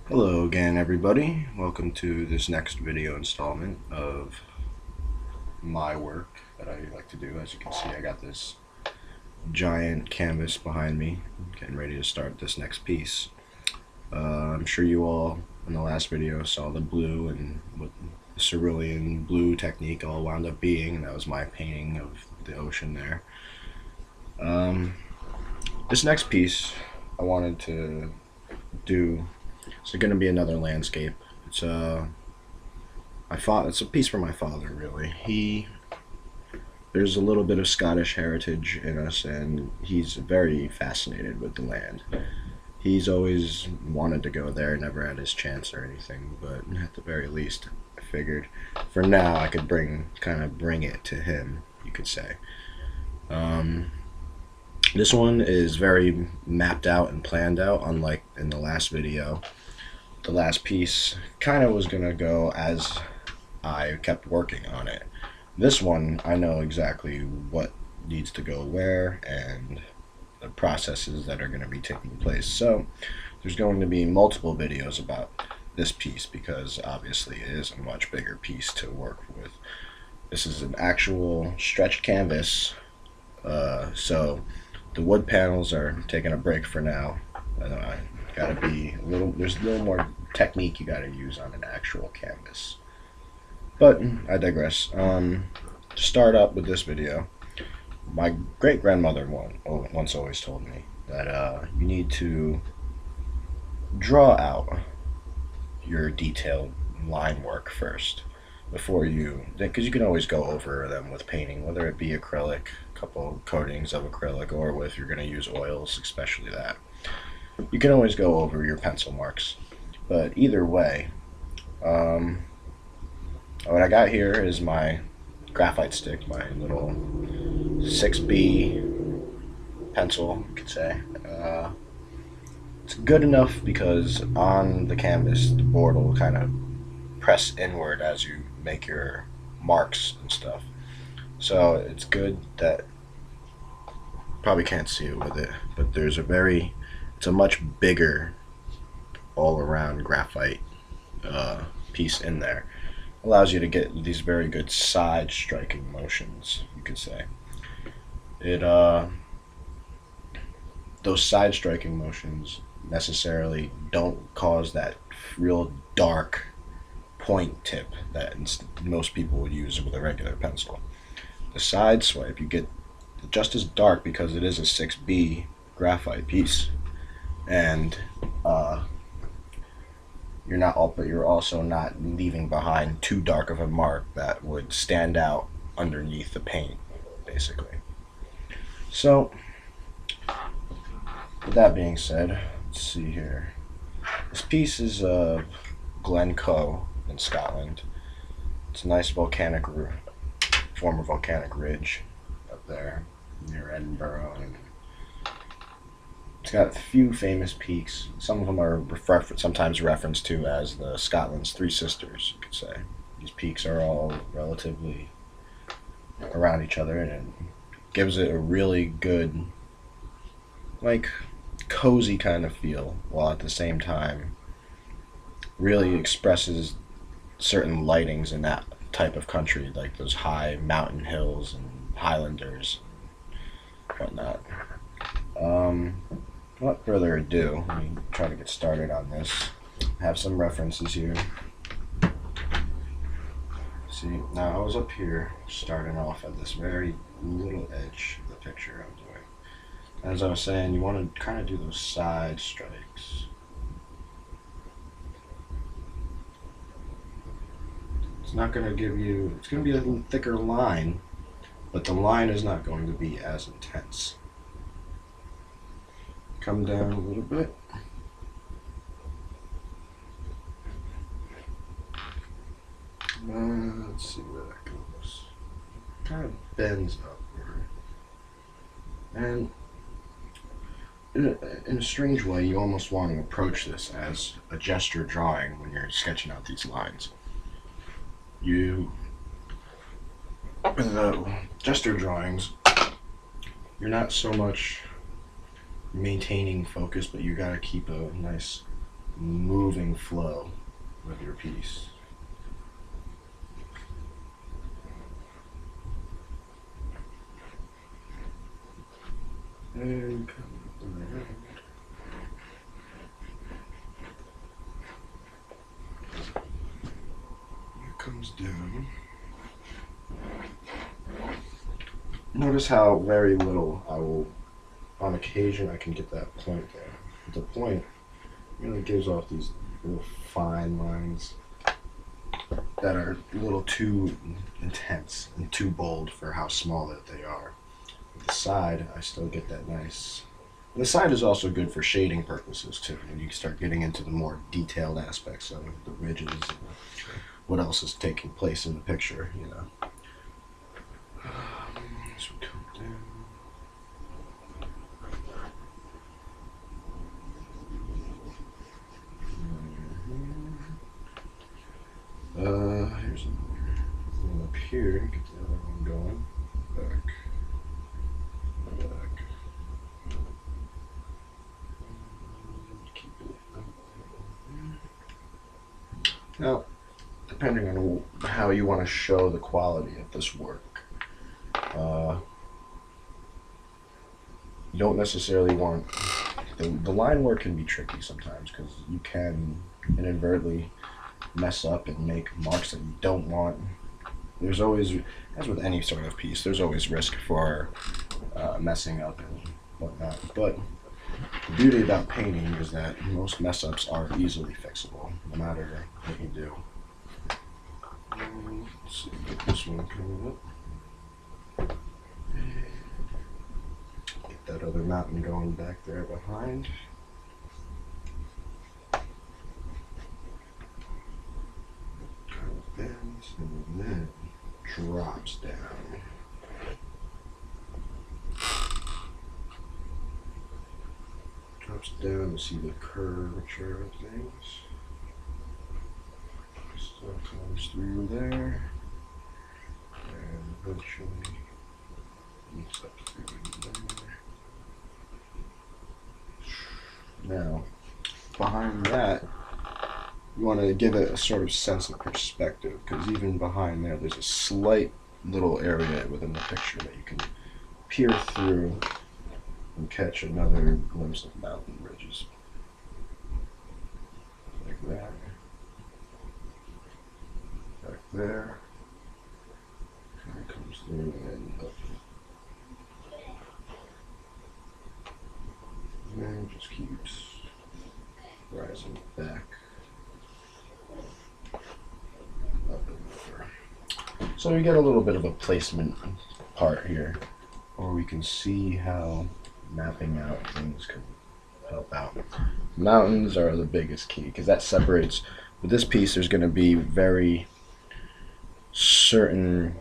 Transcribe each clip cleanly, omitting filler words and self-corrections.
Hello again, everybody. Welcome to this next video installment of my work that I like to do. As you can see, I got this giant canvas behind me, getting ready to start this next piece. I'm sure you all in the last video saw the blue and what the cerulean blue technique all wound up being, and that was my painting of the ocean there. This next piece I wanted to do, it's going to be another landscape. It's it's a piece for my father, really. There's a little bit of Scottish heritage in us, and he's very fascinated with the land. He's always wanted to go there, never had his chance or anything, but at the very least, I figured for now I could bring it to him, you could say. This one is very mapped out and planned out, unlike in the last video. The last piece kind of was going to go as I kept working on it. This one, I know exactly what needs to go where and the processes that are going to be taking place. So there's going to be multiple videos about this piece because obviously it is a much bigger piece to work with. This is an actual stretched canvas, so the wood panels are taking a break for now. Gotta be there's a little more technique you gotta use on an actual canvas. But I digress. To start up with this video, my great grandmother once always told me that you need to draw out your detailed line work first because you can always go over them with painting, whether it be acrylic, a couple coatings of acrylic, or if you're going to use oils, especially that. You can always go over your pencil marks. But either way, what I got here is my graphite stick, my little 6B pencil, you could say. It's good enough because on the canvas, the board will kind of press inward as you make your marks and stuff. So it's good that probably can't see it with it, but it's a much bigger all-around graphite piece in there. Allows you to get these very good side striking motions, you could say. Those side striking motions necessarily don't cause that real dark point tip that most people would use with a regular pencil. The side swipe, you get just as dark because it is a 6B graphite piece, and you're also not leaving behind too dark of a mark that would stand out underneath the paint, basically. So, with that being said, let's see here. This piece is Glencoe in Scotland. It's a nice former volcanic ridge up there near Edinburgh, and it's got a few famous peaks. Some of them are sometimes referenced to as the Scotland's Three Sisters, you could say. These peaks are all relatively around each other, and it gives it a really good, cozy kind of feel, while at the same time really expresses certain lightings in that type of country, like those high mountain hills and highlanders and whatnot. Without further ado, let me try to get started on this. I have some references here. See, now I was up here starting off at this very little edge of the picture I'm doing. As I was saying, you want to kind of do those side strikes. It's not going to it's going to be a thicker line, but the line is not going to be as intense. Come down a little bit. Let's see where that goes. Kind of bends upward. And in a strange way, you almost want to approach this as a gesture drawing when you're sketching out these lines. With the gesture drawings, you're not so much maintaining focus, but you gotta keep a nice moving flow of your piece. And come around. It comes down. Notice how very little I will, on occasion, I can get that point there. The point really gives off these little fine lines that are a little too intense and too bold for how small that they are. With the side, I still get that nice. And the side is also good for shading purposes too. When you start getting into the more detailed aspects of the ridges and what else is taking place in the picture, you know. This would come down. Here's another one up here. Get the other one going. Back. Back. Keep it up. Now, depending on how you want to show the quality of this work, you don't necessarily want the line work can be tricky sometimes because you can inadvertently mess up and make marks that you don't want. There's always, as with any sort of piece, there's always risk for messing up and whatnot. But the beauty about painting is that most mess ups are easily fixable, no matter what you do. Let's see, get this one coming up. Get that other mountain going back there behind. Kind of bends and then drops down. Drops down to see the curvature of things. Still comes through there. And eventually meets up through there. Now, behind that, you want to give it a sort of sense of perspective, because even behind there, there's a slight little area within the picture that you can peer through and catch another glimpse of mountain ridges. Like that. Back there. Kind of comes through and up. And then just keeps rising back. Up and over. So we get a little bit of a placement part here, where we can see how mapping out things can help out. Mountains are the biggest key, because that separates. With this piece, there's going to be very certain,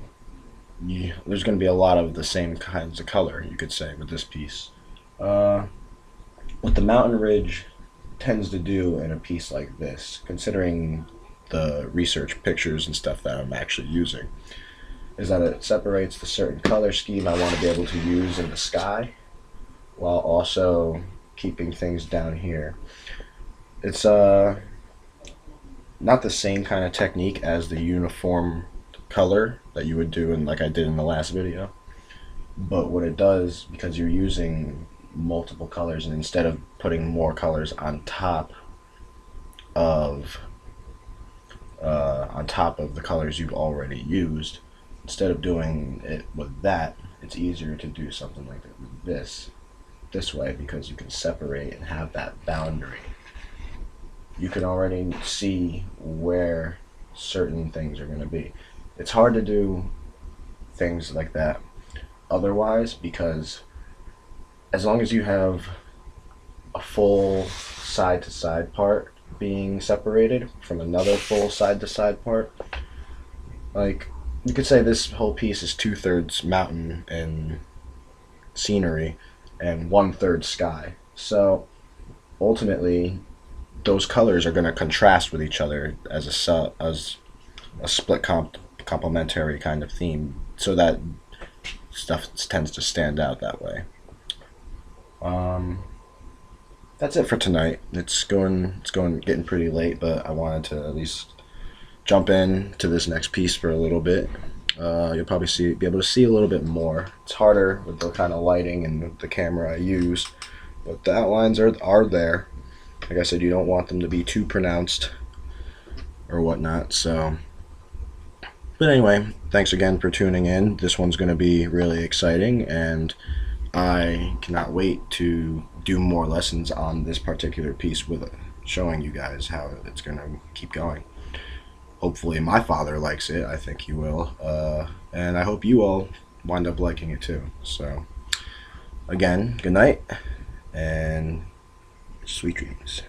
there's going to be a lot of the same kinds of color, you could say, with this piece. What the mountain ridge tends to do in a piece like this, considering the research pictures and stuff that I'm actually using, is that it separates the certain color scheme I want to be able to use in the sky while also keeping things down here. It's not the same kind of technique as the uniform color that you would do in, like I did in the last video, but what it does, because you're using multiple colors, and instead of putting more colors on top of the colors you've already used, instead of doing it with that, it's easier to do something like this way, because you can separate and have that boundary. You can already see where certain things are going to be. It's hard to do things like that otherwise, because as long as you have a full side-to-side part being separated from another full side-to-side part, like you could say this whole piece is 2/3 mountain and scenery and 1/3 sky. So ultimately, those colors are going to contrast with each other as a split complementary kind of theme, so that stuff tends to stand out that way. that's it for tonight. Getting pretty late, but I wanted to at least jump in to this next piece for a little bit. You'll probably be able to see a little bit more. It's harder with the kind of lighting and the camera I use, but the outlines are there. Like I said, you don't want them to be too pronounced or whatnot. So, but anyway, thanks again for tuning in. This one's going to be really exciting, and I cannot wait to do more lessons on this particular piece with it, showing you guys how it's going to keep going. Hopefully my father likes it. I think he will. And I hope you all wind up liking it too. So, again, good night and sweet dreams.